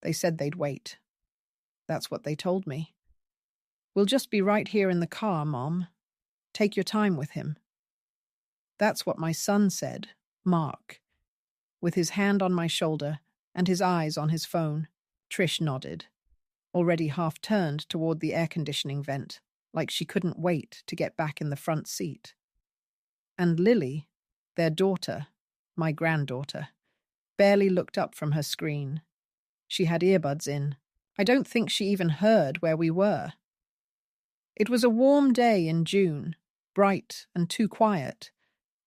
They said they'd wait. That's what they told me. We'll just be right here in the car, Mom. Take your time with him. That's what my son said, Mark, with his hand on my shoulder and his eyes on his phone. Trish nodded, already half turned toward the air conditioning vent, like she couldn't wait to get back in the front seat. And Lily, their daughter, my granddaughter, barely looked up from her screen. She had earbuds in. I don't think she even heard where we were. It was a warm day in June, bright and too quiet,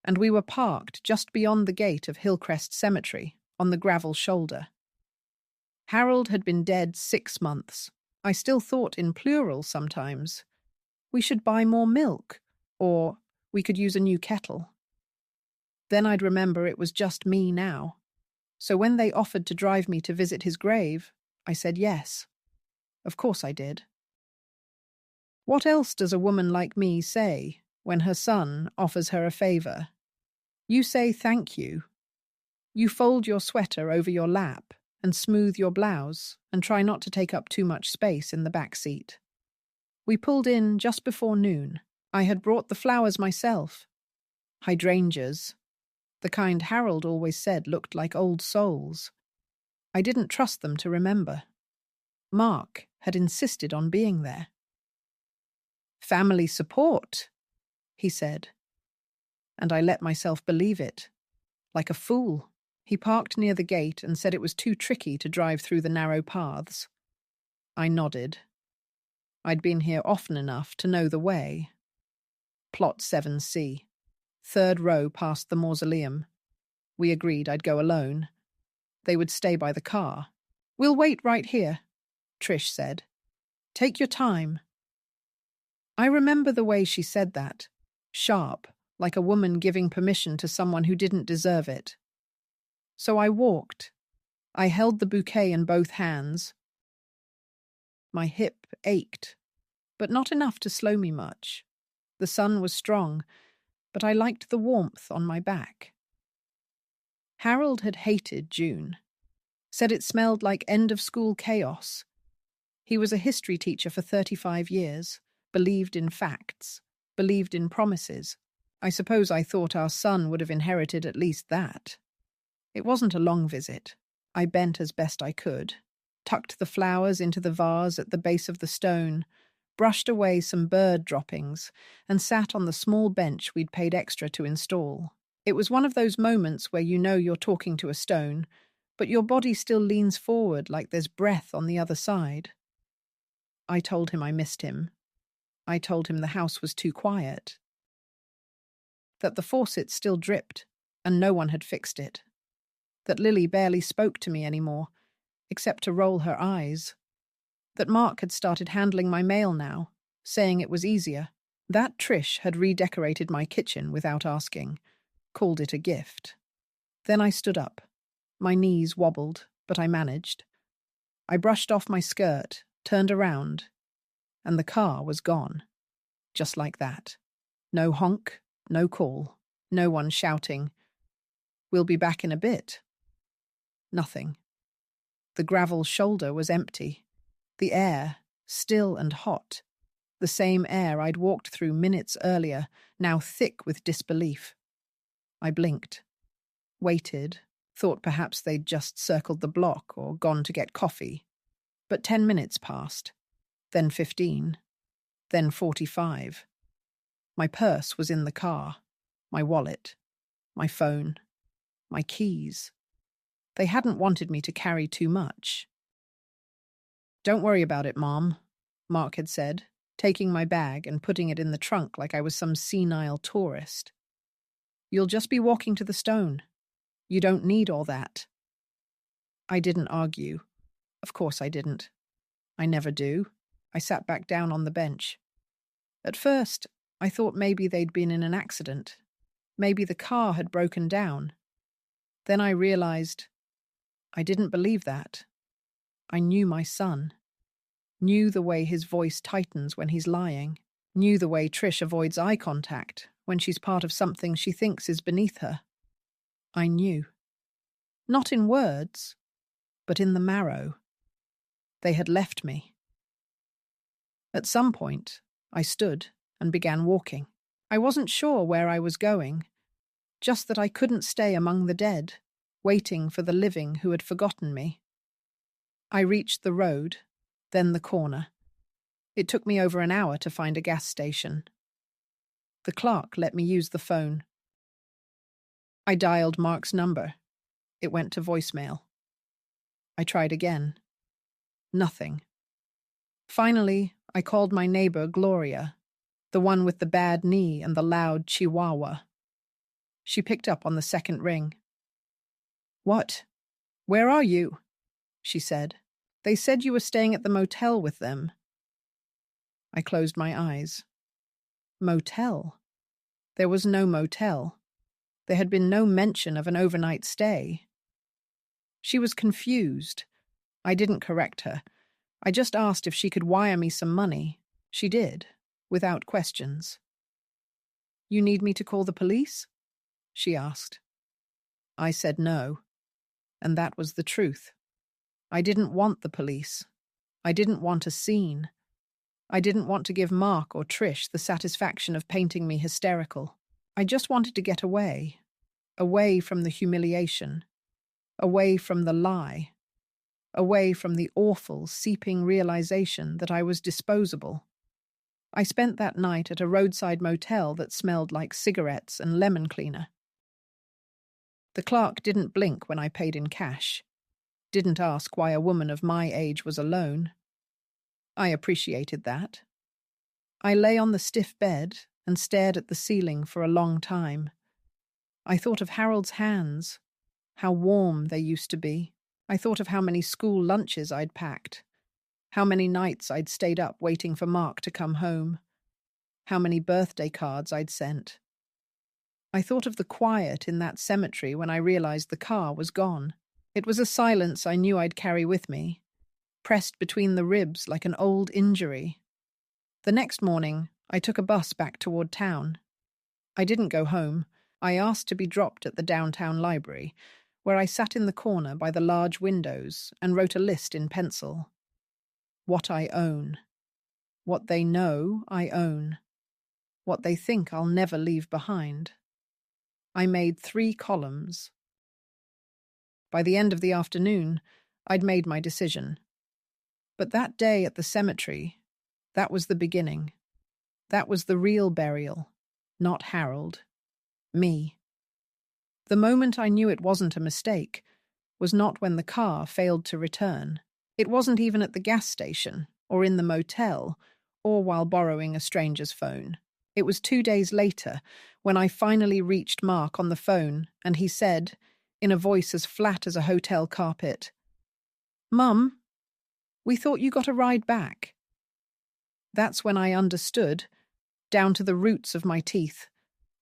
and we were parked just beyond the gate of Hillcrest Cemetery on the gravel shoulder. Harold had been dead 6 months. I still thought in plural sometimes. We should buy more milk, or we could use a new kettle. Then I'd remember it was just me now. So when they offered to drive me to visit his grave, I said yes. Of course I did. What else does a woman like me say when her son offers her a favor? You say thank you. You fold your sweater over your lap and smooth your blouse and try not to take up too much space in the back seat. We pulled in just before noon. I had brought the flowers myself. Hydrangeas, the kind Harold always said looked like old souls. I didn't trust them to remember. Mark had insisted on being there. Family support, he said. And I let myself believe it. Like a fool, he parked near the gate and said it was too tricky to drive through the narrow paths. I nodded. I'd been here often enough to know the way. Plot 7C. 3rd row past the mausoleum. We agreed I'd go alone. They would stay by the car. We'll wait right here, Trish said. Take your time. I remember the way she said that, sharp, like a woman giving permission to someone who didn't deserve it. So I walked. I held the bouquet in both hands. My hip ached, but not enough to slow me much. The sun was strong, but I liked the warmth on my back. Harold had hated June, said it smelled like end-of-school chaos. He was a history teacher for 35 years, believed in facts, believed in promises. I suppose I thought our son would have inherited at least that. It wasn't a long visit. I bent as best I could, tucked the flowers into the vase at the base of the stone, brushed away some bird droppings, and sat on the small bench we'd paid extra to install. It was one of those moments where you know you're talking to a stone, but your body still leans forward like there's breath on the other side. I told him I missed him. I told him the house was too quiet, that the faucet still dripped and no one had fixed it, that Lily barely spoke to me anymore, except to roll her eyes, that Mark had started handling my mail now, saying it was easier, that Trish had redecorated my kitchen without asking, called it a gift. Then I stood up. My knees wobbled, but I managed. I brushed off my skirt, turned around, and the car was gone. Just like that. No honk, no call, no one shouting, "We'll be back in a bit." Nothing. The gravel shoulder was empty. The air, still and hot. The same air I'd walked through minutes earlier, now thick with disbelief. I blinked. Waited. Thought perhaps they'd just circled the block or gone to get coffee. But 10 minutes passed. Then 15. Then 45. My purse was in the car. My wallet. My phone. My keys. They hadn't wanted me to carry too much. "Don't worry about it, Mom," Mark had said, taking my bag and putting it in the trunk like I was some senile tourist. "You'll just be walking to the stone. You don't need all that." I didn't argue. Of course I didn't. I never do. I sat back down on the bench. At first, I thought maybe they'd been in an accident. Maybe the car had broken down. Then I realized I didn't believe that. I knew my son. Knew the way his voice tightens when he's lying. Knew the way Trish avoids eye contact when she's part of something she thinks is beneath her. I knew. Not in words, but in the marrow. They had left me. At some point, I stood and began walking. I wasn't sure where I was going, just that I couldn't stay among the dead, waiting for the living who had forgotten me. I reached the road, then the corner. It took me over an hour to find a gas station. The clerk let me use the phone. I dialed Mark's number. It went to voicemail. I tried again. Nothing. Finally, I called my neighbor, Gloria, the one with the bad knee and the loud chihuahua. She picked up on the second ring. "What? Where are you?" she said. "They said you were staying at the motel with them." I closed my eyes. Motel? There was no motel. There had been no mention of an overnight stay. She was confused. I didn't correct her. I just asked if she could wire me some money. She did, without questions. "You need me to call the police?" she asked. I said no, and that was the truth. I didn't want the police. I didn't want a scene. I didn't want to give Mark or Trish the satisfaction of painting me hysterical. I just wanted to get away from the humiliation, away from the lie, away from the awful, seeping realization that I was disposable. I spent that night at a roadside motel that smelled like cigarettes and lemon cleaner. The clerk didn't blink when I paid in cash, didn't ask why a woman of my age was alone. I appreciated that. I lay on the stiff bed and stared at the ceiling for a long time. I thought of Harold's hands, how warm they used to be. I thought of how many school lunches I'd packed, how many nights I'd stayed up waiting for Mark to come home, how many birthday cards I'd sent. I thought of the quiet in that cemetery when I realized the car was gone. It was a silence I knew I'd carry with me, pressed between the ribs like an old injury. The next morning, I took a bus back toward town. I didn't go home. I asked to be dropped at the downtown library, where I sat in the corner by the large windows and wrote a list in pencil. What I own. What they know I own. What they think I'll never leave behind. I made 3 columns. By the end of the afternoon, I'd made my decision. But that day at the cemetery, that was the beginning. That was the real burial, not Harold. Me. The moment I knew it wasn't a mistake was not when the car failed to return. It wasn't even at the gas station, or in the motel, or while borrowing a stranger's phone. It was 2 days later when I finally reached Mark on the phone and he said, in a voice as flat as a hotel carpet, "Mum, we thought you got a ride back." That's when I understood, down to the roots of my teeth,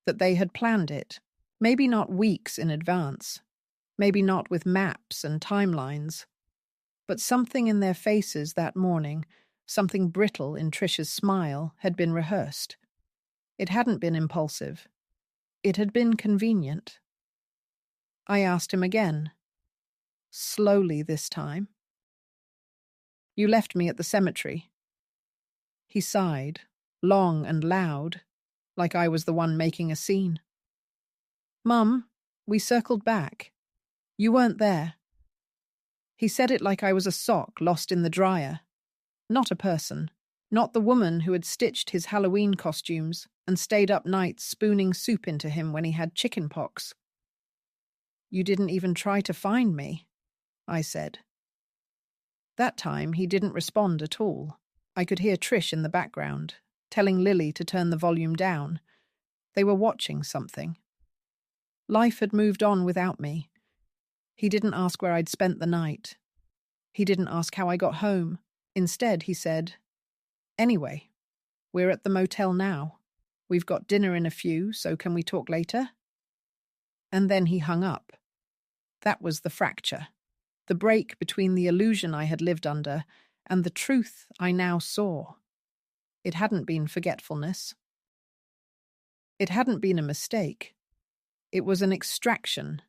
that they had planned it. Maybe not weeks in advance, maybe not with maps and timelines, but something in their faces that morning, something brittle in Trish's smile, had been rehearsed. It hadn't been impulsive. It had been convenient. I asked him again, slowly this time. "You left me at the cemetery." He sighed, long and loud, like I was the one making a scene. "Mum, we circled back. You weren't there." He said it like I was a sock lost in the dryer. Not a person. Not the woman who had stitched his Halloween costumes and stayed up nights spooning soup into him when he had chicken pox. "You didn't even try to find me," I said. That time he didn't respond at all. I could hear Trish in the background, telling Lily to turn the volume down. They were watching something. Life had moved on without me. He didn't ask where I'd spent the night. He didn't ask how I got home. Instead, he said, "Anyway, we're at the motel now. We've got dinner in a few, so can we talk later?" And then he hung up. That was the fracture, the break between the illusion I had lived under and the truth I now saw. It hadn't been forgetfulness. It hadn't been a mistake. It was an extraction,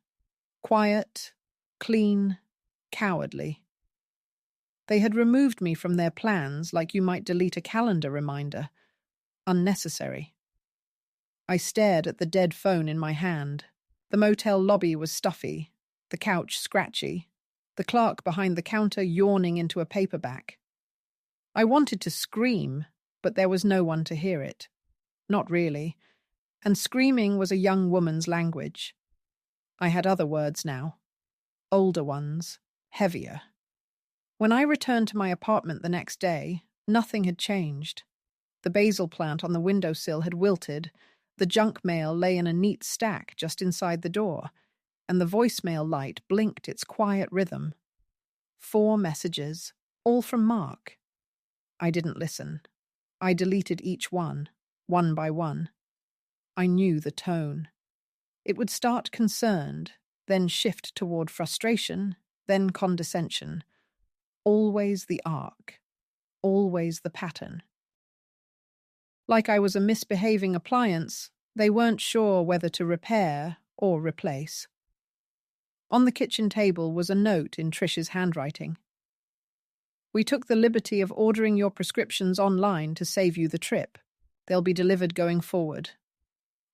quiet, clean, cowardly. They had removed me from their plans like you might delete a calendar reminder. Unnecessary. I stared at the dead phone in my hand. The motel lobby was stuffy, the couch scratchy, the clerk behind the counter yawning into a paperback. I wanted to scream, but there was no one to hear it. Not really. And screaming was a young woman's language. I had other words now. Older ones. Heavier. When I returned to my apartment the next day, nothing had changed. The basil plant on the windowsill had wilted, the junk mail lay in a neat stack just inside the door, and the voicemail light blinked its quiet rhythm. 4 messages, all from Mark. I didn't listen. I deleted each one by one. I knew the tone. It would start concerned, then shift toward frustration, then condescension. Always the arc. Always the pattern. Like I was a misbehaving appliance, they weren't sure whether to repair or replace. On the kitchen table was a note in Trish's handwriting. We took the liberty of ordering your prescriptions online to save you the trip. They'll be delivered going forward.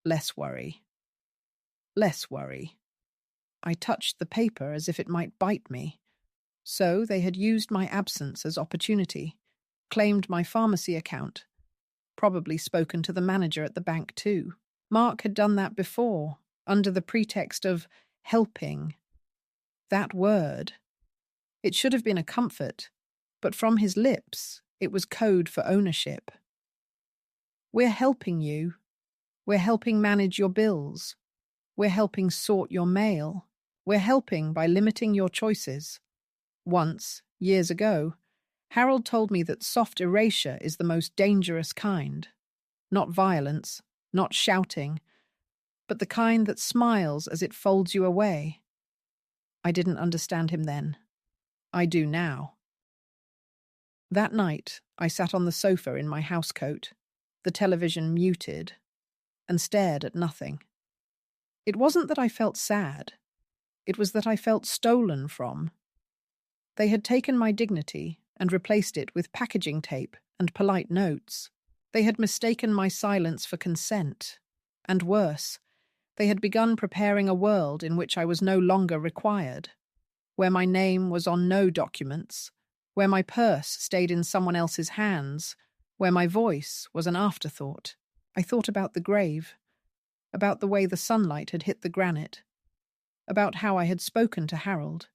Less worry. Less worry. I touched the paper as if it might bite me. So they had used my absence as opportunity, claimed my pharmacy account, probably spoken to the manager at the bank too. Mark had done that before, under the pretext of helping. That word. It should have been a comfort, but from his lips, it was code for ownership. We're helping you. We're helping manage your bills. We're helping sort your mail. We're helping by limiting your choices. Once, years ago, Harold told me that soft erasure is the most dangerous kind. Not violence, not shouting, but the kind that smiles as it folds you away. I didn't understand him then. I do now. That night, I sat on the sofa in my housecoat, the television muted, and stared at nothing. It wasn't that I felt sad. It was that I felt stolen from. They had taken my dignity and replaced it with packaging tape and polite notes. They had mistaken my silence for consent. And worse, they had begun preparing a world in which I was no longer required, where my name was on no documents, where my purse stayed in someone else's hands, where my voice was an afterthought. I thought about the grave, about the way the sunlight had hit the granite, about how I had spoken to Harold,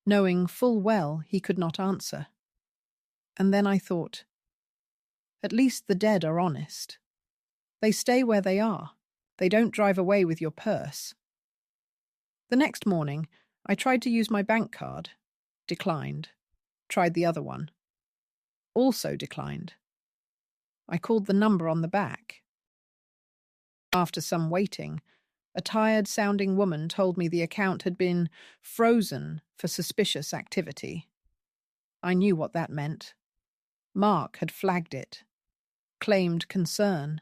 knowing full well he could not answer. And then I thought, at least the dead are honest. They stay where they are. They don't drive away with your purse. The next morning, I tried to use my bank card. Declined. Tried the other one. Also declined. I called the number on the back. After some waiting, a tired-sounding woman told me the account had been frozen for suspicious activity. I knew what that meant. Mark had flagged it, claimed concern,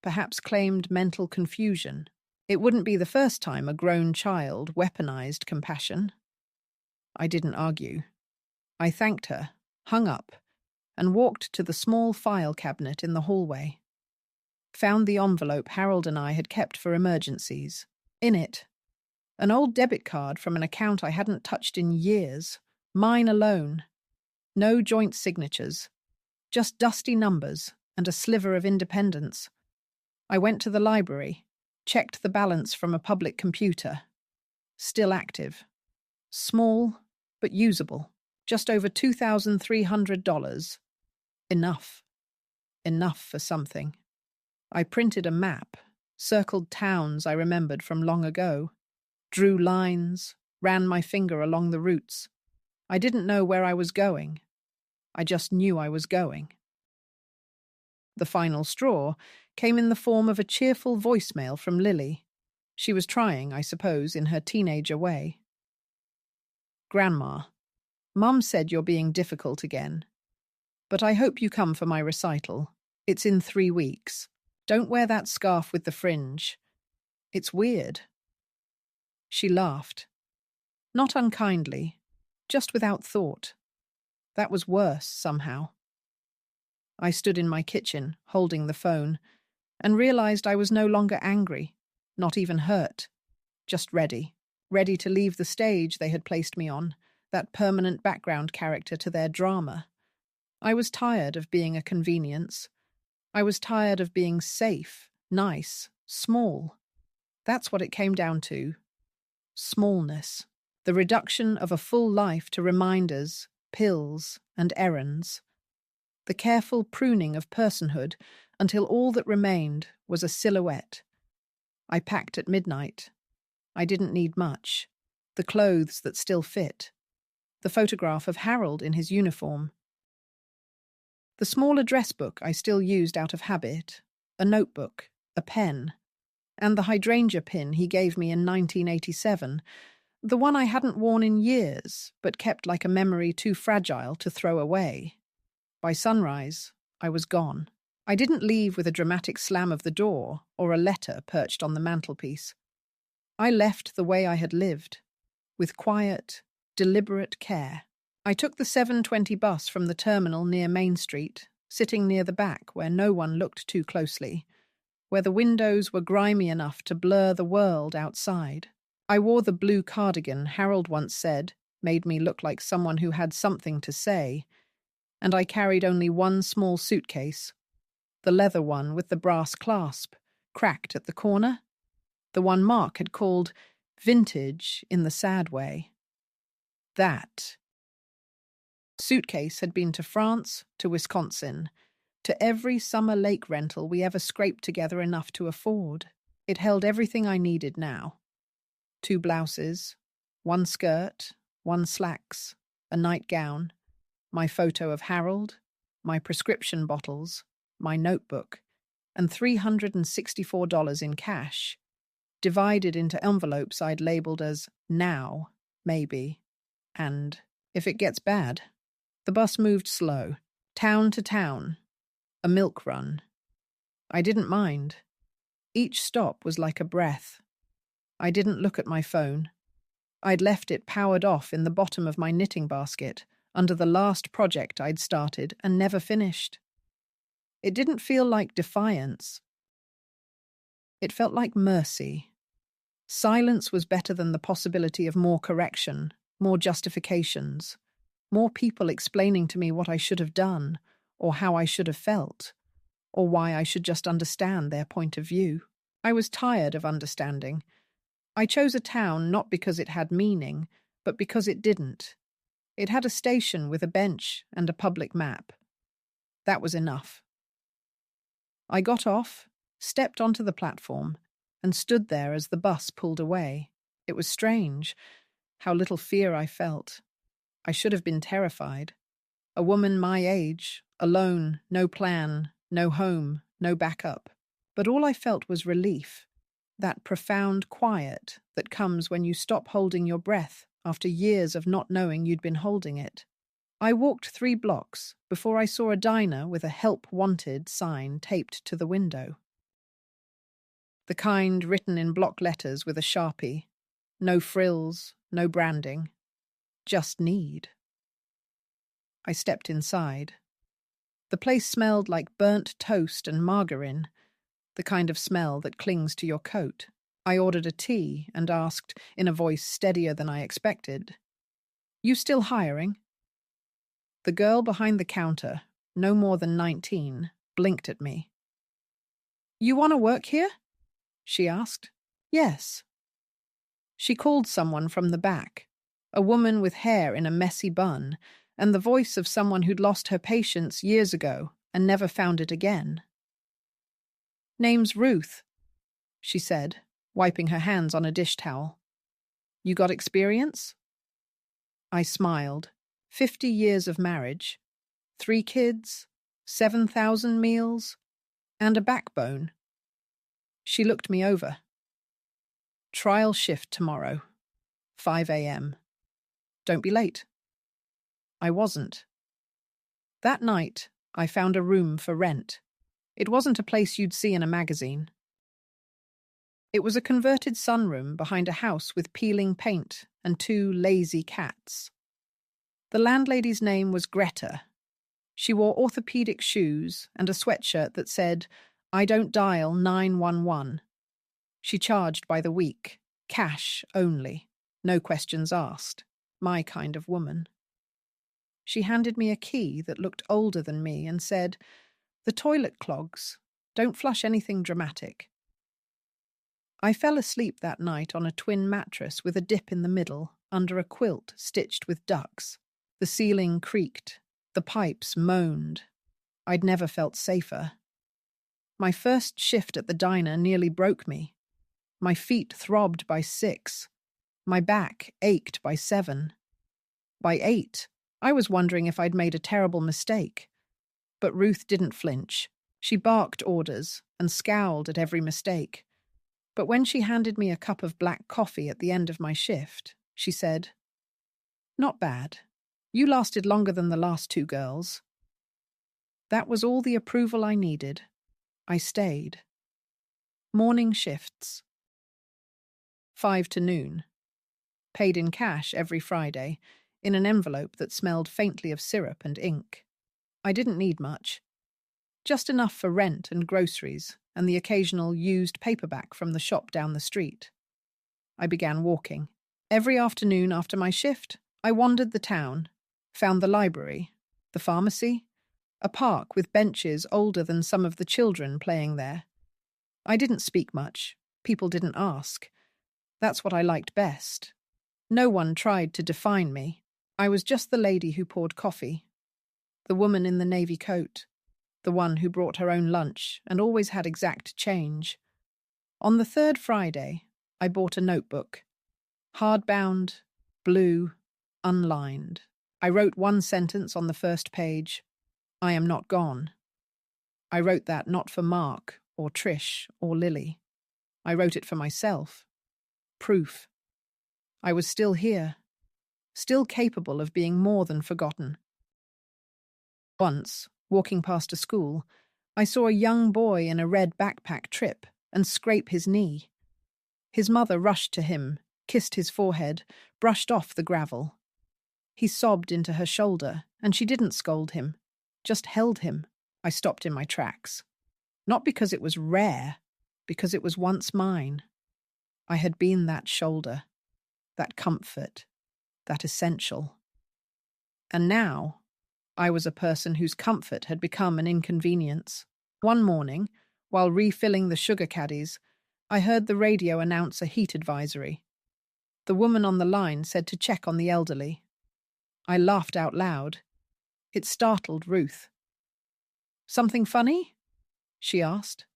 perhaps claimed mental confusion. It wouldn't be the first time a grown child weaponized compassion. I didn't argue. I thanked her, hung up, and walked to the small file cabinet in the hallway. Found the envelope Harold and I had kept for emergencies. In it, an old debit card from an account I hadn't touched in years, mine alone. No joint signatures, just dusty numbers and a sliver of independence. I went to the library, checked the balance from a public computer. Still active. Small, but usable. Just over $2,300. Enough. Enough for something. I printed a map, circled towns I remembered from long ago, drew lines, ran my finger along the routes. I didn't know where I was going. I just knew I was going. The final straw came in the form of a cheerful voicemail from Lily. She was trying, I suppose, in her teenager way. Grandma, Mum said you're being difficult again. But I hope you come for my recital. It's in 3 weeks. Don't wear that scarf with the fringe. It's weird. She laughed. Not unkindly, just without thought. That was worse, somehow. I stood in my kitchen, holding the phone, and realized I was no longer angry, not even hurt, just ready. Ready to leave the stage they had placed me on, that permanent background character to their drama. I was tired of being a convenience. I was tired of being safe, nice, small. That's what it came down to. Smallness. The reduction of a full life to reminders, pills, and errands. The careful pruning of personhood until all that remained was a silhouette. I packed at midnight. I didn't need much. The clothes that still fit. The photograph of Harold in his uniform. The small address book I still used out of habit, a notebook, a pen, and the hydrangea pin he gave me in 1987, the one I hadn't worn in years, but kept like a memory too fragile to throw away. By sunrise, I was gone. I didn't leave with a dramatic slam of the door or a letter perched on the mantelpiece. I left the way I had lived, with quiet, deliberate care. I took the 7:20 bus from the terminal near Main Street, sitting near the back where no one looked too closely, where the windows were grimy enough to blur the world outside. I wore the blue cardigan Harold once said made me look like someone who had something to say, and I carried only one small suitcase, the leather one with the brass clasp, cracked at the corner, the one Mark had called vintage in the sad way. That suitcase had been to France, to Wisconsin, to every summer lake rental we ever scraped together enough to afford. It held everything I needed now. 2 blouses, 1 skirt, 1 slacks, a nightgown, my photo of Harold, my prescription bottles, my notebook, and $364 in cash, divided into envelopes I'd labelled as now, maybe, and if it gets bad. The bus moved slow, town to town, a milk run. I didn't mind. Each stop was like a breath. I didn't look at my phone. I'd left it powered off in the bottom of my knitting basket, under the last project I'd started and never finished. It didn't feel like defiance. It felt like mercy. Silence was better than the possibility of more correction, more justifications, more people explaining to me what I should have done, or how I should have felt, or why I should just understand their point of view. I was tired of understanding. I chose a town not because it had meaning, but because it didn't. It had a station with a bench and a public map. That was enough. I got off, stepped onto the platform, and stood there as the bus pulled away. It was strange, how little fear I felt. I should have been terrified. A woman my age, alone, no plan, no home, no backup. But all I felt was relief. That profound quiet that comes when you stop holding your breath after years of not knowing you'd been holding it. I walked 3 blocks before I saw a diner with a "Help Wanted" sign taped to the window. The kind written in block letters with a Sharpie. No frills, no branding. Just need. I stepped inside. The place smelled like burnt toast and margarine, the kind of smell that clings to your coat. I ordered a tea and asked, in a voice steadier than I expected, "You still hiring?" The girl behind the counter, no more than 19, blinked at me. "You want to work here?" she asked. "Yes." She called someone from the back, a woman with hair in a messy bun, and the voice of someone who'd lost her patience years ago and never found it again. "Name's Ruth," she said, wiping her hands on a dish towel. "You got experience?" I smiled. 50 years of marriage, 3 kids, 7,000 meals, and a backbone. She looked me over. "Trial shift tomorrow, 5 a.m. Don't be late." I wasn't. That night, I found a room for rent. It wasn't a place you'd see in a magazine. It was a converted sunroom behind a house with peeling paint and 2 lazy cats. The landlady's name was Greta. She wore orthopedic shoes and a sweatshirt that said, "I don't dial 911." She charged by the week, cash only, no questions asked. My kind of woman. She handed me a key that looked older than me and said, "The toilet clogs. Don't flush anything dramatic." I fell asleep that night on a twin mattress with a dip in the middle, under a quilt stitched with ducks. The ceiling creaked. The pipes moaned. I'd never felt safer. My first shift at the diner nearly broke me. My feet throbbed by 6. My back ached by 7. By 8, I was wondering if I'd made a terrible mistake. But Ruth didn't flinch. She barked orders and scowled at every mistake. But when she handed me a cup of black coffee at the end of my shift, she said, "Not bad. You lasted longer than the last 2 girls." That was all the approval I needed. I stayed. Morning shifts. 5 to noon. Paid in cash every Friday, in an envelope that smelled faintly of syrup and ink. I didn't need much. Just enough for rent and groceries, and the occasional used paperback from the shop down the street. I began walking. Every afternoon after my shift, I wandered the town, found the library, the pharmacy, a park with benches older than some of the children playing there. I didn't speak much. People didn't ask. That's what I liked best. No one tried to define me. I was just the lady who poured coffee, the woman in the navy coat, the one who brought her own lunch and always had exact change. On the 3rd Friday, I bought a notebook. Hardbound, blue, unlined. I wrote one sentence on the first page. "I am not gone." I wrote that not for Mark or Trish or Lily. I wrote it for myself. Proof. I was still here, still capable of being more than forgotten. Once, walking past a school, I saw a young boy in a red backpack trip and scrape his knee. His mother rushed to him, kissed his forehead, brushed off the gravel. He sobbed into her shoulder, and she didn't scold him, just held him. I stopped in my tracks. Not because it was rare, because it was once mine. I had been that shoulder, that comfort, that essential. And now, I was a person whose comfort had become an inconvenience. One morning, while refilling the sugar caddies, I heard the radio announce a heat advisory. The woman on the line said to check on the elderly. I laughed out loud. It startled Ruth. "Something funny?" she asked.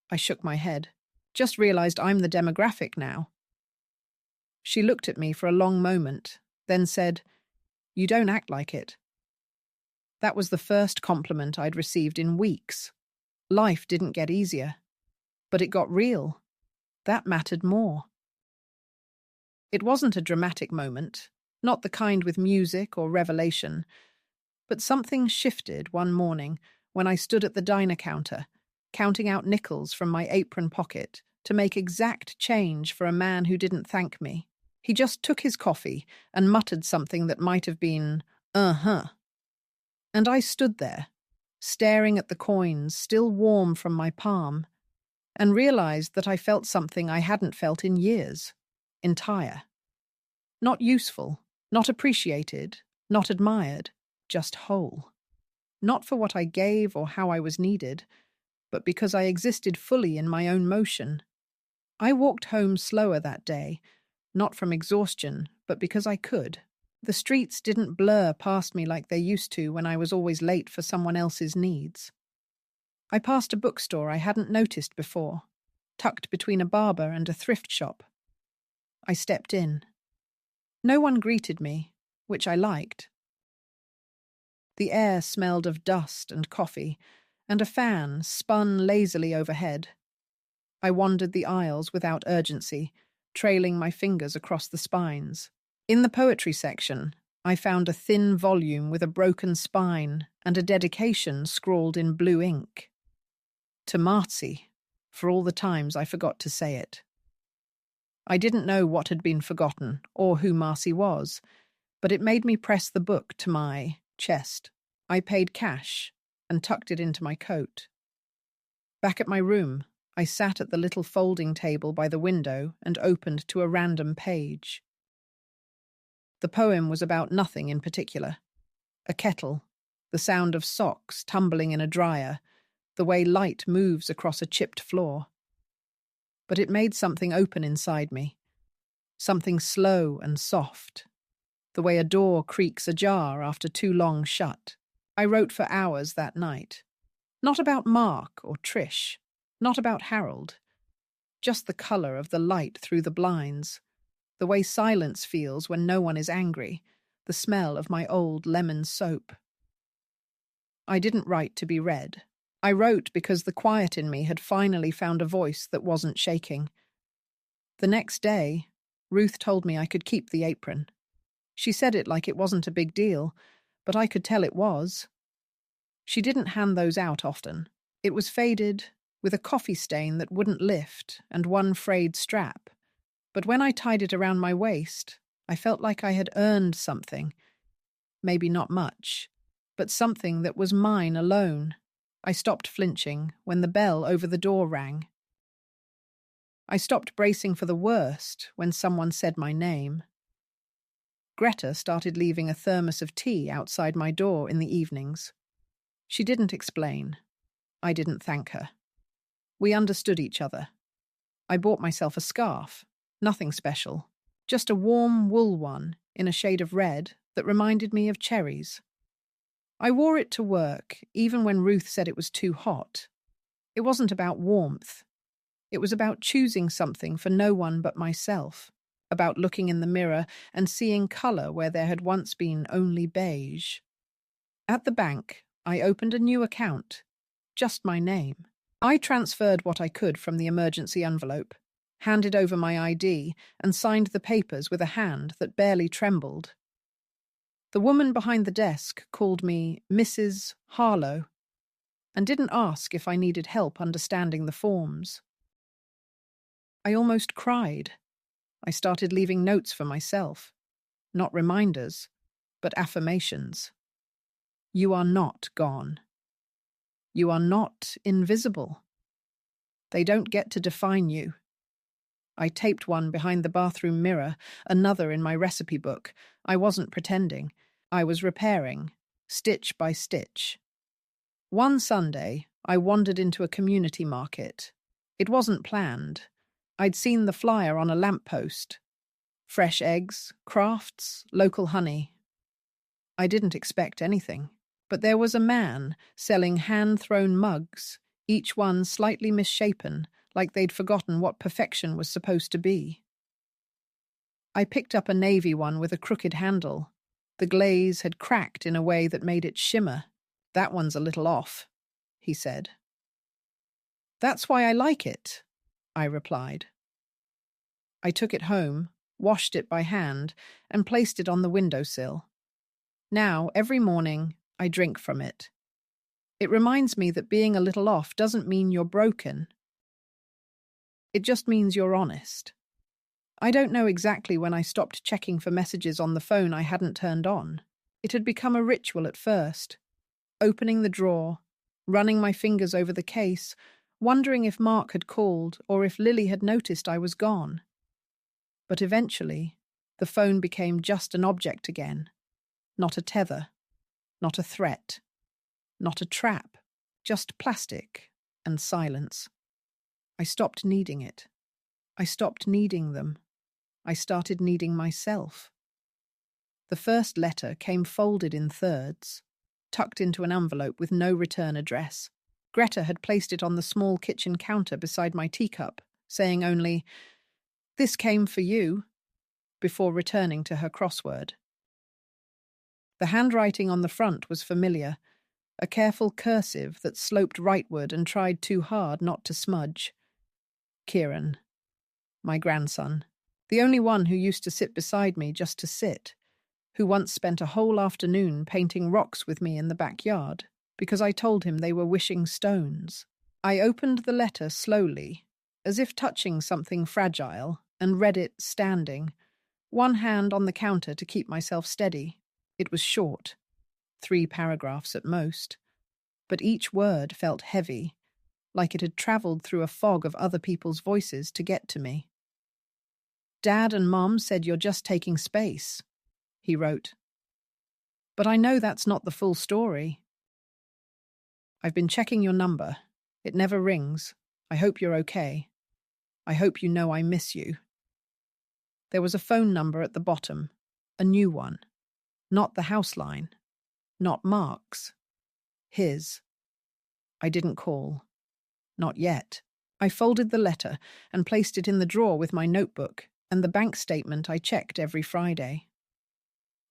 I shook my head. Just realized I'm the demographic now. She looked at me for a long moment, then said, "You don't act like it." That was the first compliment I'd received in weeks. Life didn't get easier, but it got real. That mattered more. It wasn't a dramatic moment, not the kind with music or revelation, but something shifted one morning when I stood at the diner counter, counting out nickels from my apron pocket to make exact change for a man who didn't thank me. He just took his coffee and muttered something that might have been, "Uh-huh." And I stood there, staring at the coins still warm from my palm, and realized that I felt something I hadn't felt in years. Entire. Not useful, not appreciated, not admired, just whole. Not for what I gave or how I was needed, but because I existed fully in my own motion. I walked home slower that day, not from exhaustion, but because I could. The streets didn't blur past me like they used to when I was always late for someone else's needs. I passed a bookstore I hadn't noticed before, tucked between a barber and a thrift shop. I stepped in. No one greeted me, which I liked. The air smelled of dust and coffee, and a fan spun lazily overhead. I wandered the aisles without urgency, trailing my fingers across the spines. In the poetry section, I found a thin volume with a broken spine and a dedication scrawled in blue ink. To Marcy, for all the times I forgot to say it. I didn't know what had been forgotten or who Marcy was. but it made me press the book to my chest. I paid cash and tucked it into my coat. Back at my room, I sat at the little folding table by the window and opened to a random page. The poem was about nothing in particular. A kettle, the sound of socks tumbling in a dryer, the way light moves across a chipped floor. But it made something open inside me, something slow and soft, the way a door creaks ajar after too long shut. I wrote for hours that night. Not about Mark or Trish, not about Harold, just the colour of the light through the blinds, the way silence feels when no one is angry, the smell of my old lemon soap. I didn't write to be read. I wrote because the quiet in me had finally found a voice that wasn't shaking. The next day, Ruth told me I could keep the apron. She said it like it wasn't a big deal, but I could tell it was. She didn't hand those out often. It was faded, with a coffee stain that wouldn't lift and one frayed strap. But when I tied it around my waist, I felt like I had earned something. Maybe not much, but something that was mine alone. I stopped flinching when the bell over the door rang. I stopped bracing for the worst when someone said my name. Greta started leaving a thermos of tea outside my door in the evenings. She didn't explain. I didn't thank her. We understood each other. I bought myself a scarf, nothing special, just a warm wool one in a shade of red that reminded me of cherries. I wore it to work, even when Ruth said it was too hot. It wasn't about warmth. It was about choosing something for no one but myself, about looking in the mirror and seeing colour where there had once been only beige. At the bank, I opened a new account, just my name. I transferred what I could from the emergency envelope, handed over my ID, and signed the papers with a hand that barely trembled. The woman behind the desk called me Mrs. Harlow and didn't ask if I needed help understanding the forms. I almost cried. I started leaving notes for myself. Not reminders, but affirmations. You are not gone. You are not invisible. They don't get to define you. I taped one behind the bathroom mirror, another in my recipe book. I wasn't pretending. I was repairing, stitch by stitch. One Sunday, I wandered into a community market. It wasn't planned. I'd seen the flyer on a lamppost. Fresh eggs, crafts, local honey. I didn't expect anything, but there was a man selling hand-thrown mugs, each one slightly misshapen, like they'd forgotten what perfection was supposed to be. I picked up a navy one with a crooked handle. The glaze had cracked in a way that made it shimmer. That one's a little off, he said. That's why I like it, I replied. I took it home, washed it by hand, and placed it on the windowsill. Now, every morning, I drink from it. It reminds me that being a little off doesn't mean you're broken. It just means you're honest. I don't know exactly when I stopped checking for messages on the phone I hadn't turned on. It had become a ritual at first. Opening the drawer, running my fingers over the case, wondering if Mark had called or if Lily had noticed I was gone. But eventually, the phone became just an object again. Not a tether, not a threat, not a trap, just plastic and silence. I stopped needing it. I stopped needing them. I started needing myself. The first letter came folded in thirds, tucked into an envelope with no return address. Greta had placed it on the small kitchen counter beside my teacup, saying only, "This came for you," before returning to her crossword. The handwriting on the front was familiar, a careful cursive that sloped rightward and tried too hard not to smudge. Kieran, my grandson, the only one who used to sit beside me just to sit, who once spent a whole afternoon painting rocks with me in the backyard because I told him they were wishing stones. I opened the letter slowly, as if touching something fragile, and read it standing, one hand on the counter to keep myself steady. It was short, 3 paragraphs at most, but each word felt heavy, like it had travelled through a fog of other people's voices to get to me. "Dad and Mom said you're just taking space," he wrote. "But I know that's not the full story. I've been checking your number. It never rings. I hope you're okay. I hope you know I miss you." There was a phone number at the bottom, a new one. Not the house line. Not Mark's. His. I didn't call. Not yet. I folded the letter and placed it in the drawer with my notebook and the bank statement I checked every Friday.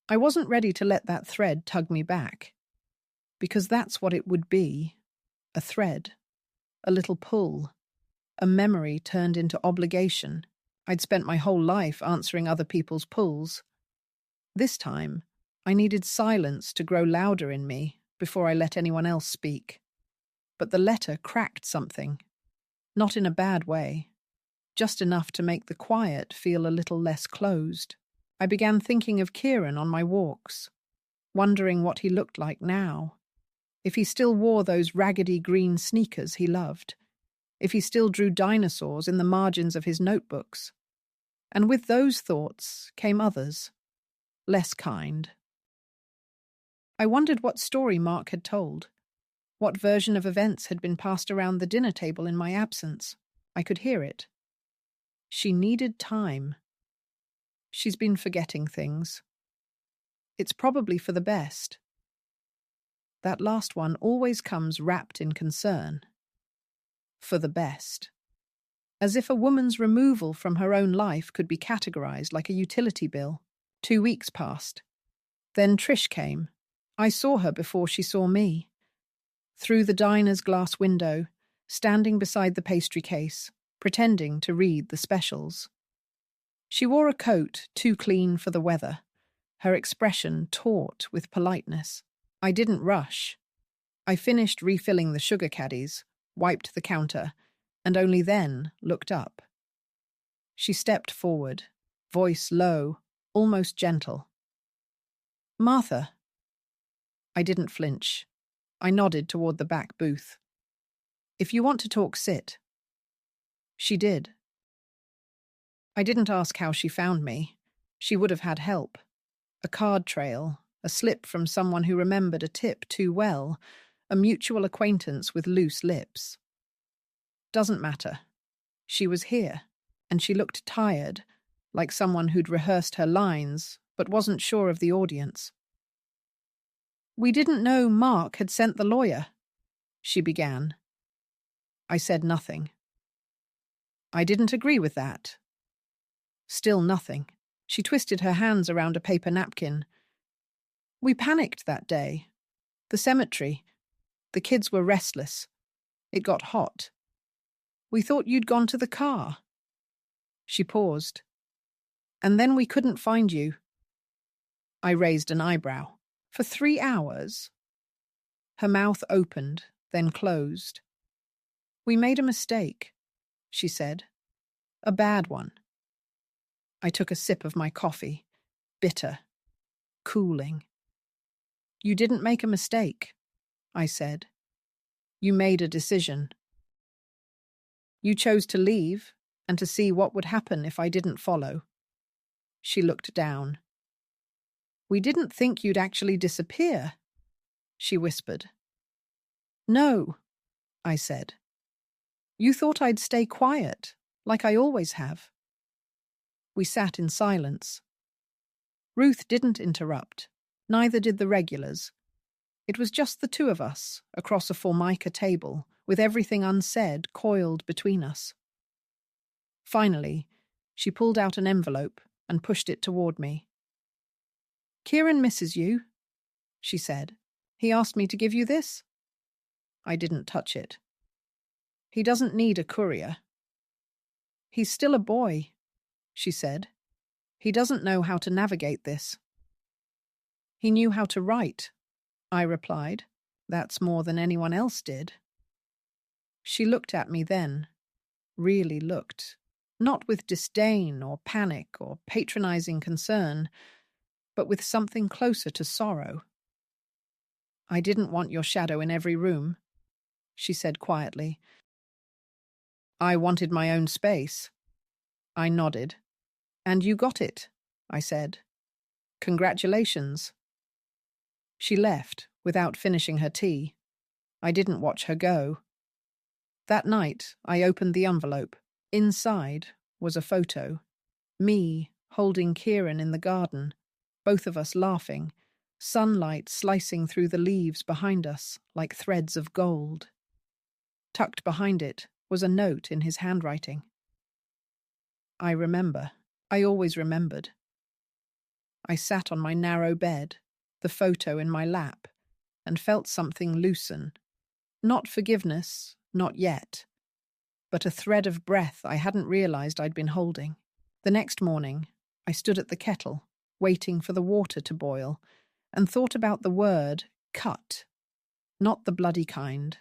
I wasn't ready to let that thread tug me back, because that's what it would be, a thread, a little pull, a memory turned into obligation. I'd spent my whole life answering other people's pulls. This time, I needed silence to grow louder in me before I let anyone else speak. But the letter cracked something, not in a bad way, just enough to make the quiet feel a little less closed. I began thinking of Kieran on my walks, wondering what he looked like now, if he still wore those raggedy green sneakers he loved, if he still drew dinosaurs in the margins of his notebooks. And with those thoughts came others, less kind. I wondered what story Mark had told, what version of events had been passed around the dinner table in my absence. I could hear it. She needed time. She's been forgetting things. It's probably for the best. That last one always comes wrapped in concern. For the best. As if a woman's removal from her own life could be categorized like a utility bill. 2 weeks passed. Then Trish came. I saw her before she saw me. Through the diner's glass window, standing beside the pastry case, pretending to read the specials. She wore a coat too clean for the weather, her expression taut with politeness. I didn't rush. I finished refilling the sugar caddies, wiped the counter, and only then looked up. She stepped forward, voice low, almost gentle. "Martha." I didn't flinch. I nodded toward the back booth. "If you want to talk, sit." She did. I didn't ask how she found me. She would have had help. A card trail, a slip from someone who remembered a tip too well, a mutual acquaintance with loose lips. Doesn't matter. She was here, and she looked tired, like someone who'd rehearsed her lines, but wasn't sure of the audience. "We didn't know Mark had sent the lawyer," she began. I said nothing. I didn't agree with that. Still nothing. She twisted her hands around a paper napkin. "We panicked that day. The cemetery. The kids were restless. It got hot. We thought you'd gone to the car." She paused. "And then we couldn't find you." I raised an eyebrow. "For 3 hours?" Her mouth opened, then closed. "We made a mistake," she said. "A bad one." I took a sip of my coffee. Bitter. Cooling. "You didn't make a mistake," I said. "You made a decision. You chose to leave and to see what would happen if I didn't follow." She looked down. "We didn't think you'd actually disappear," she whispered. "No," I said. "You thought I'd stay quiet, like I always have." We sat in silence. Ruth didn't interrupt. Neither did the regulars. It was just the two of us, across a Formica table, with everything unsaid coiled between us. Finally, she pulled out an envelope and pushed it toward me. "Kieran misses you," she said. "He asked me to give you this." I didn't touch it. "He doesn't need a courier." "He's still a boy," she said. "He doesn't know how to navigate this." "He knew how to write," I replied. "That's more than anyone else did." She looked at me then, really looked, not with disdain or panic or patronizing concern, but with something closer to sorrow. "I didn't want your shadow in every room," she said quietly. "I wanted my own space." I nodded. "And you got it," I said. "Congratulations." She left without finishing her tea. I didn't watch her go. That night, I opened the envelope. Inside was a photo. Me holding Kieran in the garden, both of us laughing, sunlight slicing through the leaves behind us like threads of gold. Tucked behind it was a note in his handwriting. I remember. I always remembered. I sat on my narrow bed, the photo in my lap, and felt something loosen. Not forgiveness, not yet, but a thread of breath I hadn't realized I'd been holding. The next morning, I stood at the kettle, waiting for the water to boil, and thought about the word cut. Not the bloody kind,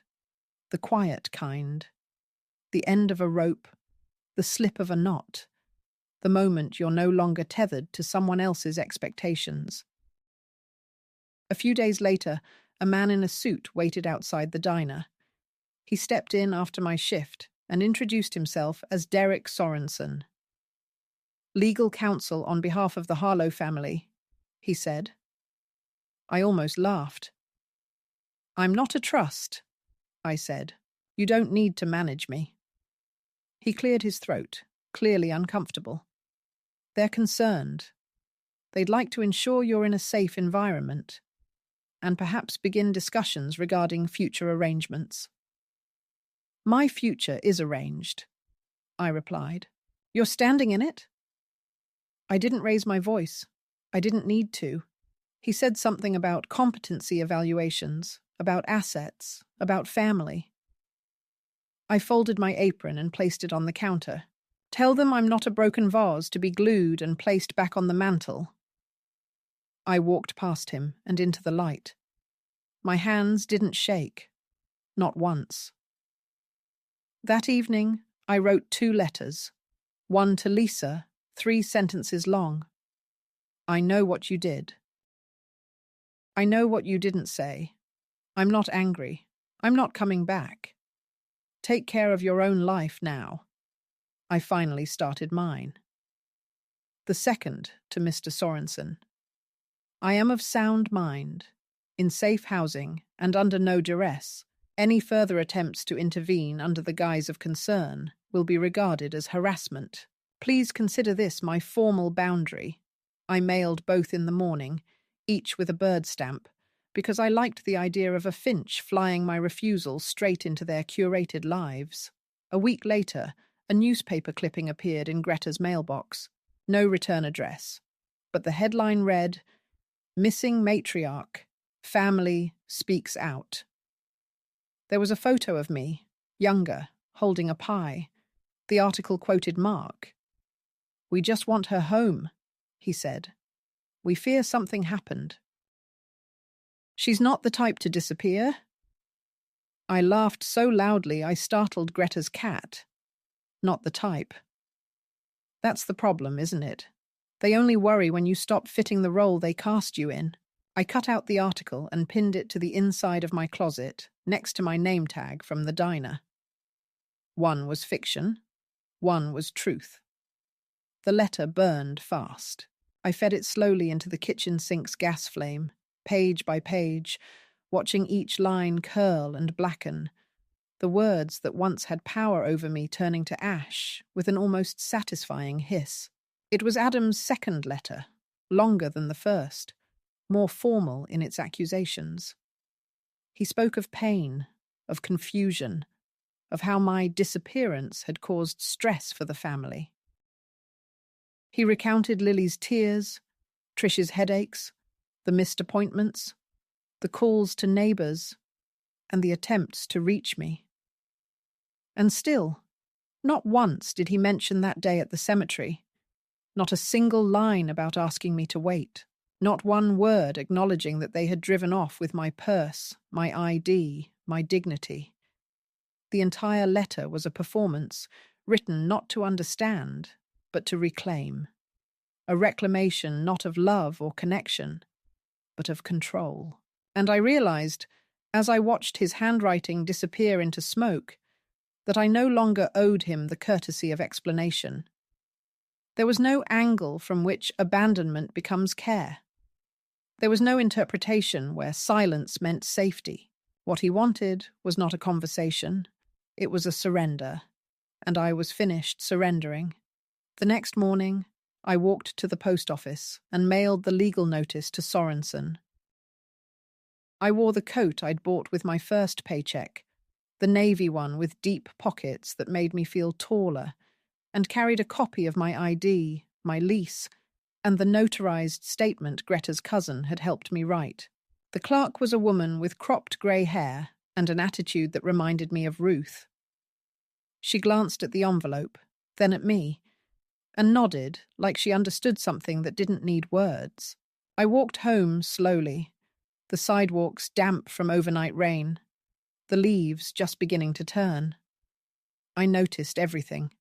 the quiet kind. The end of a rope, the slip of a knot, the moment you're no longer tethered to someone else's expectations. A few days later, a man in a suit waited outside the diner. He stepped in after my shift and introduced himself as Derek Sorensen. "Legal counsel on behalf of the Harlow family," he said. I almost laughed. "I'm not a trust," I said. "You don't need to manage me." He cleared his throat, clearly uncomfortable. "They're concerned. They'd like to ensure you're in a safe environment, and perhaps begin discussions regarding future arrangements." "My future is arranged," I replied. "You're standing in it?" I didn't raise my voice. I didn't need to. He said something about competency evaluations, about assets, about family. I folded my apron and placed it on the counter. "Tell them I'm not a broken vase to be glued and placed back on the mantel." I walked past him and into the light. My hands didn't shake. Not once. That evening, I wrote 2 letters. One to Lisa, 3 sentences long. "I know what you did. I know what you didn't say. I'm not angry. I'm not coming back. Take care of your own life now." I finally started mine. The second to Mr. Sorensen. "I am of sound mind, in safe housing and under no duress. Any further attempts to intervene under the guise of concern will be regarded as harassment. Please consider this my formal boundary." I mailed both in the morning, each with a bird stamp, because I liked the idea of a finch flying my refusal straight into their curated lives. A week later, a newspaper clipping appeared in Greta's mailbox. No return address. But the headline read, "Missing Matriarch. Family speaks out." There was a photo of me, younger, holding a pie. The article quoted Mark. "We just want her home," he said. "We fear something happened." "She's not the type to disappear." I laughed so loudly I startled Greta's cat. Not the type. That's the problem, isn't it? They only worry when you stop fitting the role they cast you in. I cut out the article and pinned it to the inside of my closet, next to my name tag from the diner. One was fiction, one was truth. The letter burned fast. I fed it slowly into the kitchen sink's gas flame, page by page, watching each line curl and blacken, the words that once had power over me turning to ash with an almost satisfying hiss. It was Adam's second letter, longer than the first, more formal in its accusations. He spoke of pain, of confusion, of how my disappearance had caused stress for the family. He recounted Lily's tears, Trish's headaches, the missed appointments, the calls to neighbours, and the attempts to reach me. And still, not once did he mention that day at the cemetery. Not a single line about asking me to wait. Not one word acknowledging that they had driven off with my purse, my ID, my dignity. The entire letter was a performance, written not to understand, but to reclaim. A reclamation not of love or connection, but of control. And I realized, as I watched his handwriting disappear into smoke, that I no longer owed him the courtesy of explanation. There was no angle from which abandonment becomes care. There was no interpretation where silence meant safety. What he wanted was not a conversation, it was a surrender, and I was finished surrendering. The next morning, I walked to the post office and mailed the legal notice to Sorensen. I wore the coat I'd bought with my first paycheck, the navy one with deep pockets that made me feel taller, and carried a copy of my ID, my lease, and the notarized statement Greta's cousin had helped me write. The clerk was a woman with cropped grey hair and an attitude that reminded me of Ruth. She glanced at the envelope, then at me, and nodded like she understood something that didn't need words. I walked home slowly, the sidewalks damp from overnight rain, the leaves just beginning to turn. I noticed everything.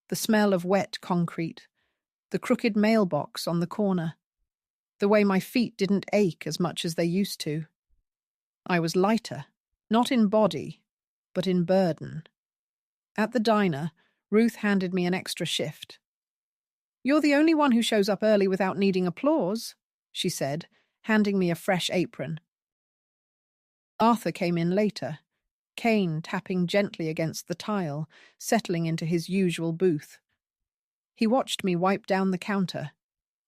The smell of wet concrete, the crooked mailbox on the corner, the way my feet didn't ache as much as they used to. I was lighter, not in body, but in burden. At the diner, Ruth handed me an extra shift. "You're the only one who shows up early without needing applause," she said, handing me a fresh apron. Arthur came in later, Kane tapping gently against the tile, settling into his usual booth. He watched me wipe down the counter,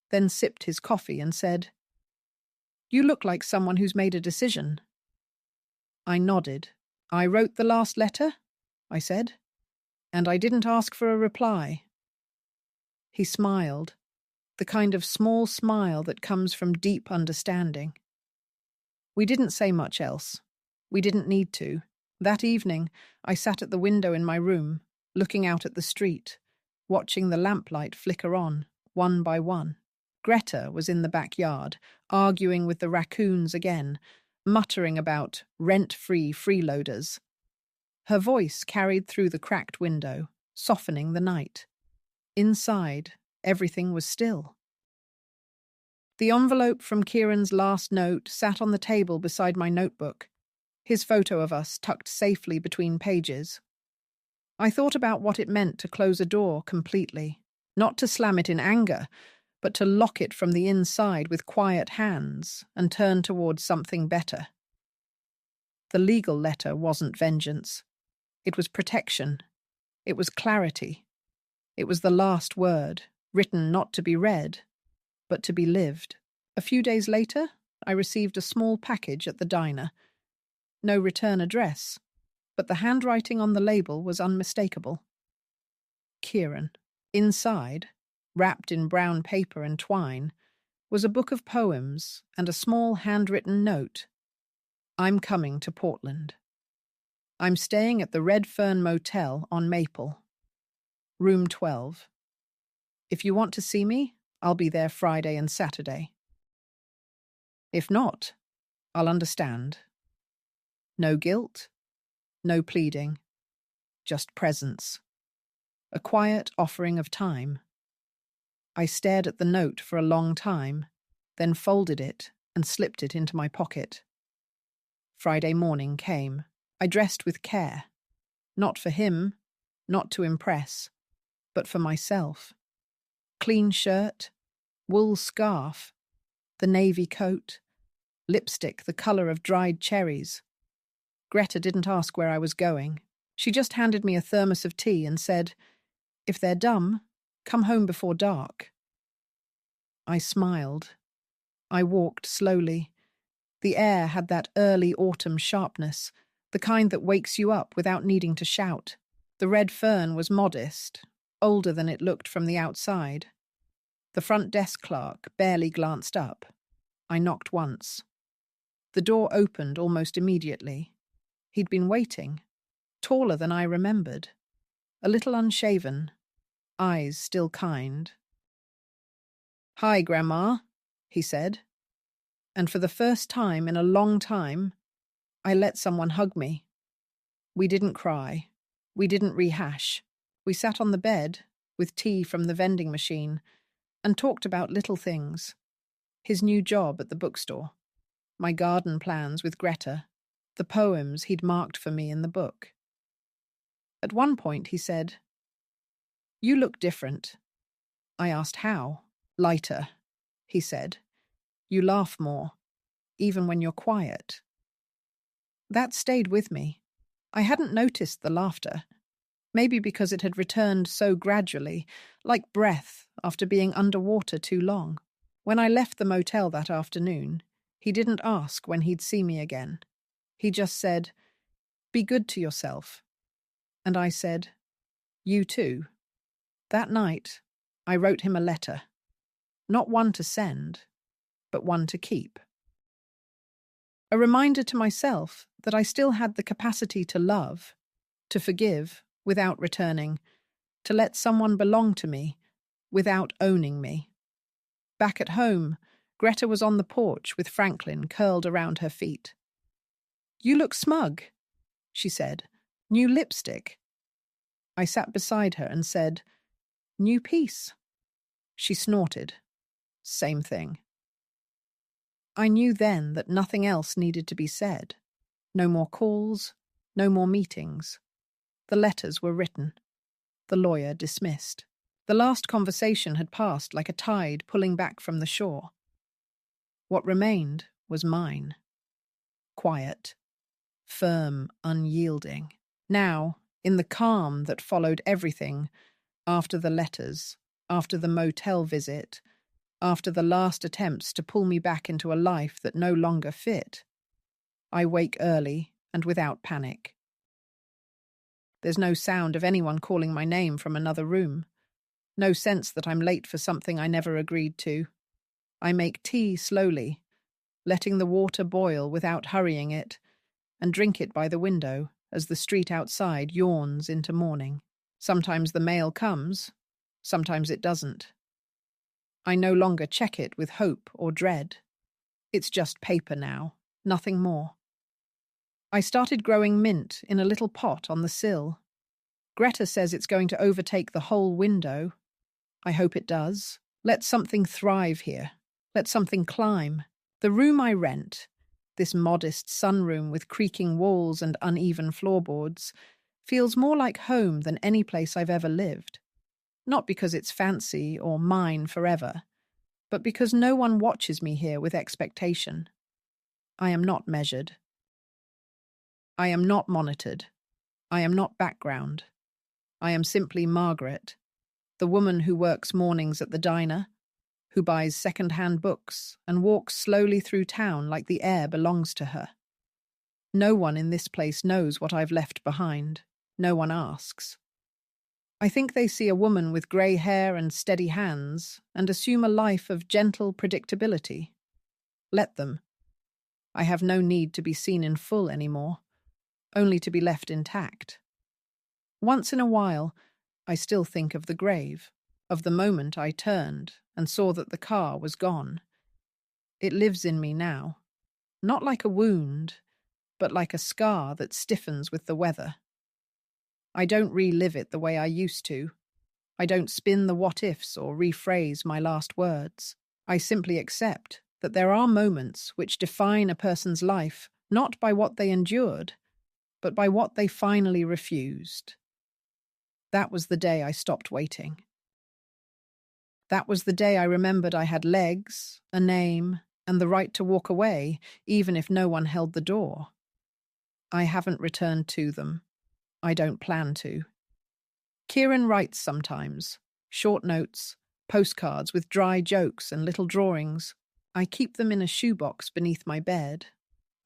then sipped his coffee and said, "You look like someone who's made a decision." I nodded. "I wrote the last letter," I said, "and I didn't ask for a reply." He smiled, the kind of small smile that comes from deep understanding. We didn't say much else. We didn't need to. That evening, I sat at the window in my room, looking out at the street, watching the lamplight flicker on, one by one. Greta was in the backyard, arguing with the raccoons again, muttering about rent-free freeloaders. Her voice carried through the cracked window, softening the night. Inside, everything was still. The envelope from Kieran's last note sat on the table beside my notebook, his photo of us tucked safely between pages. I thought about what it meant to close a door completely, not to slam it in anger, but to lock it from the inside with quiet hands and turn towards something better. The legal letter wasn't vengeance. It was protection. It was clarity. It was the last word, written not to be read, but to be lived. A few days later, I received a small package at the diner. No return address, but the handwriting on the label was unmistakable. Kieran. Inside, wrapped in brown paper and twine, was a book of poems and a small handwritten note. "I'm coming to Portland. I'm staying at the Red Fern Motel on Maple. Room 12. If you want to see me, I'll be there Friday and Saturday. If not, I'll understand. No guilt, no pleading, just presence. A quiet offering of time." I stared at the note for a long time, then folded it and slipped it into my pocket. Friday morning came. I dressed with care. Not for him, not to impress, but for myself. Clean shirt, wool scarf, the navy coat, lipstick the colour of dried cherries. Greta didn't ask where I was going. She just handed me a thermos of tea and said, "If they're dumb, come home before dark." I smiled. I walked slowly. The air had that early autumn sharpness, the kind that wakes you up without needing to shout. The Red Fern was modest, older than it looked from the outside. The front desk clerk barely glanced up. I knocked once. The door opened almost immediately. He'd been waiting, taller than I remembered, a little unshaven, eyes still kind. "Hi, Grandma," he said, and for the first time in a long time, I let someone hug me. We didn't cry. We didn't rehash. We sat on the bed, with tea from the vending machine, and talked about little things. His new job at the bookstore, my garden plans with Greta, the poems he'd marked for me in the book. At one point he said, "You look different." I asked how. "Lighter," he said. "You laugh more, even when you're quiet." That stayed with me. I hadn't noticed the laughter, maybe because it had returned so gradually, like breath after being underwater too long. When I left the motel that afternoon, he didn't ask when he'd see me again. He just said, "Be good to yourself." And I said, "You too." That night, I wrote him a letter. Not one to send, but one to keep. A reminder to myself that I still had the capacity to love, to forgive without returning, to let someone belong to me without owning me. Back at home, Greta was on the porch with Franklin curled around her feet. "You look smug," she said. "New lipstick." I sat beside her and said, "New piece." She snorted. Same thing. I knew then that nothing else needed to be said. No more calls, no more meetings. The letters were written. The lawyer dismissed. The last conversation had passed like a tide pulling back from the shore. What remained was mine. Quiet, firm, unyielding. Now, in the calm that followed everything, after the letters, after the motel visit, after the last attempts to pull me back into a life that no longer fit, I wake early and without panic. There's no sound of anyone calling my name from another room. No sense that I'm late for something I never agreed to. I make tea slowly, letting the water boil without hurrying it, and drink it by the window as the street outside yawns into morning. Sometimes the mail comes, sometimes it doesn't. I no longer check it with hope or dread. It's just paper now, nothing more. I started growing mint in a little pot on the sill. Greta says it's going to overtake the whole window. I hope it does. Let something thrive here. Let something climb. The room I rent, this modest sunroom with creaking walls and uneven floorboards, feels more like home than any place I've ever lived. Not because it's fancy or mine forever, but because no one watches me here with expectation. I am not measured. I am not monitored. I am not background. I am simply Margaret, the woman who works mornings at the diner, who buys second-hand books and walks slowly through town like the air belongs to her. No one in this place knows what I've left behind. No one asks. I think they see a woman with grey hair and steady hands and assume a life of gentle predictability. Let them. I have no need to be seen in full anymore, only to be left intact. Once in a while, I still think of the grave, of the moment I turned and saw that the car was gone. It lives in me now, not like a wound, but like a scar that stiffens with the weather. I don't relive it the way I used to. I don't spin the what-ifs or rephrase my last words. I simply accept that there are moments which define a person's life not by what they endured, but by what they finally refused. That was the day I stopped waiting. That was the day I remembered I had legs, a name, and the right to walk away, even if no one held the door. I haven't returned to them. I don't plan to. Kieran writes sometimes, short notes, postcards with dry jokes and little drawings. I keep them in a shoebox beneath my bed,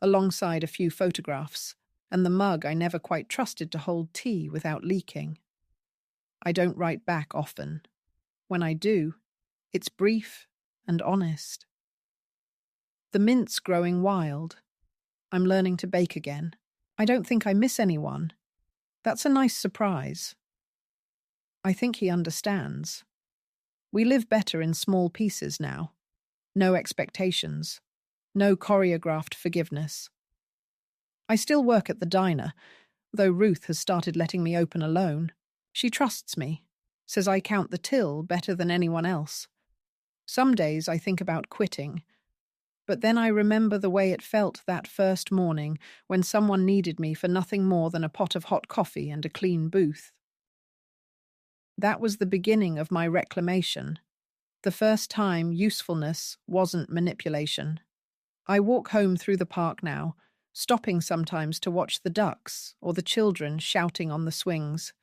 alongside a few photographs, and the mug I never quite trusted to hold tea without leaking. I don't write back often. When I do, it's brief and honest. The mint's growing wild. I'm learning to bake again. I don't think I miss anyone. That's a nice surprise. I think he understands. We live better in small pieces now. No expectations. No choreographed forgiveness. I still work at the diner, though Ruth has started letting me open alone. She trusts me, says I count the till better than anyone else. Some days I think about quitting, but then I remember the way it felt that first morning when someone needed me for nothing more than a pot of hot coffee and a clean booth. That was the beginning of my reclamation, the first time usefulness wasn't manipulation. I walk home through the park now, stopping sometimes to watch the ducks or the children shouting on the swings.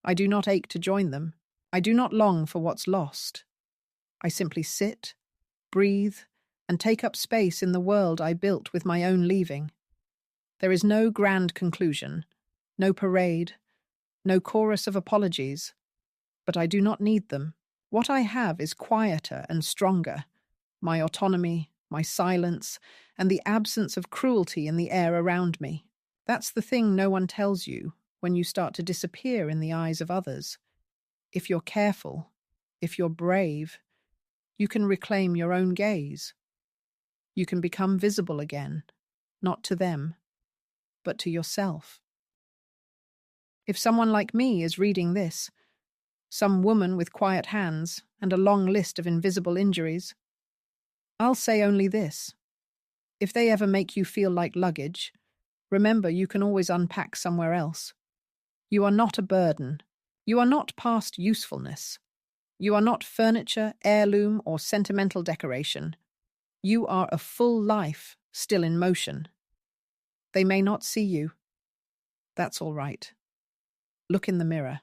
I do not ache to join them. I do not long for what's lost. I simply sit, breathe, and take up space in the world I built with my own leaving. There is no grand conclusion, no parade, no chorus of apologies, but I do not need them. What I have is quieter and stronger, my autonomy, my silence, and the absence of cruelty in the air around me. That's the thing no one tells you when you start to disappear in the eyes of others. If you're careful, if you're brave, you can reclaim your own gaze. You can become visible again, not to them, but to yourself. If someone like me is reading this, some woman with quiet hands and a long list of invisible injuries, I'll say only this. If they ever make you feel like luggage, remember you can always unpack somewhere else. You are not a burden. You are not past usefulness. You are not furniture, heirloom, or sentimental decoration. You are a full life still in motion. They may not see you. That's all right. Look in the mirror.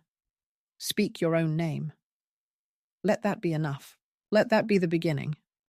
Speak your own name. Let that be enough. Let that be the beginning.